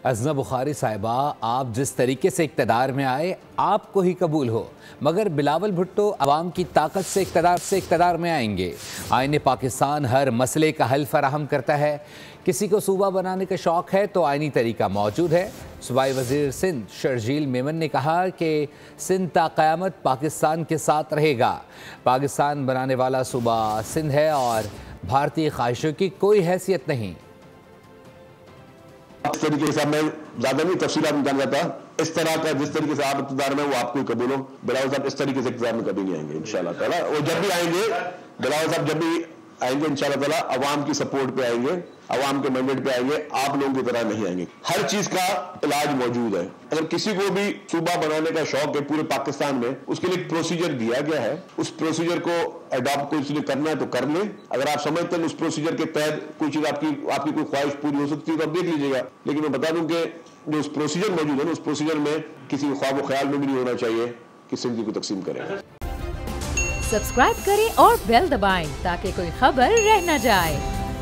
ازنا بخاری صاحبہ، آپ جس طریقے سے اقتدار میں آئے آپ کو ہی قبول ہو، مگر بلاول بھٹو عوام کی طاقت سے اقتدار میں آئیں گے۔ آئین پاکستان ہر مسئلے کا حل فراہم کرتا ہے۔ کسی کو صوبہ بنانے کا شوق ہے تو آئینی طریقہ موجود ہے۔ صوبائی وزیر سندھ شرجیل میمن نے کہا کہ سندھ تا قیامت پاکستان کے ساتھ رہے گا۔ پاکستان بنانے والا صوبہ سندھ ہے اور بھارتی خواہشوں کی کوئی حیثیت نہیں۔ اس طریقے سے میں زیادہ نہیں تفصیلات میں جان جاتا، اس طرح کا جس طریقے سے آپ اقتدار میں وہ آپ کو قبول ہو۔ بلاول صاحب اس طریقے سے اقتدار میں کبھی نہیں آئیں گے انشاءاللہ تعالیٰ۔ وہ جب بھی آئیں گے، بلاول صاحب جب بھی آئیں گے انشاءاللہ تعالیٰ عوام کی سپورٹ پہ آئیں گے، عوام کے مینڈیٹ پہ آئیں گے، آپ لوگوں کی طرح نہیں آئیں گے۔ ہر چیز کا علاج موجود ہے۔ اگر کسی کو بھی صوبہ بنانے کا شوق ہے پورے پاکستان میں، اس کے لیے ایک پروسیجر دیا گیا ہے، اس پروسیجر کو اڈاپٹ کو اس لیے کرنا ہے تو کر لیں۔ اگر آپ سمجھتے ہیں اس پروسیجر کے تحت کوئی چیز آپ کی کوئی خواہش پوری ہو سکتی ہے تو آپ دیکھ لیجیے گا، لیکن میں بتا دوں کہ جو اس پروسیجر موجود ہے نا، اس پروسیجر میں کسی خواب و خیال میں بھی نہیں ہونا چاہیے کہ سندھ کو تقسیم کریں۔ سبسکرائب کریں اور بیل دبائیں تاکہ کوئی خبر رہ نہ جائے۔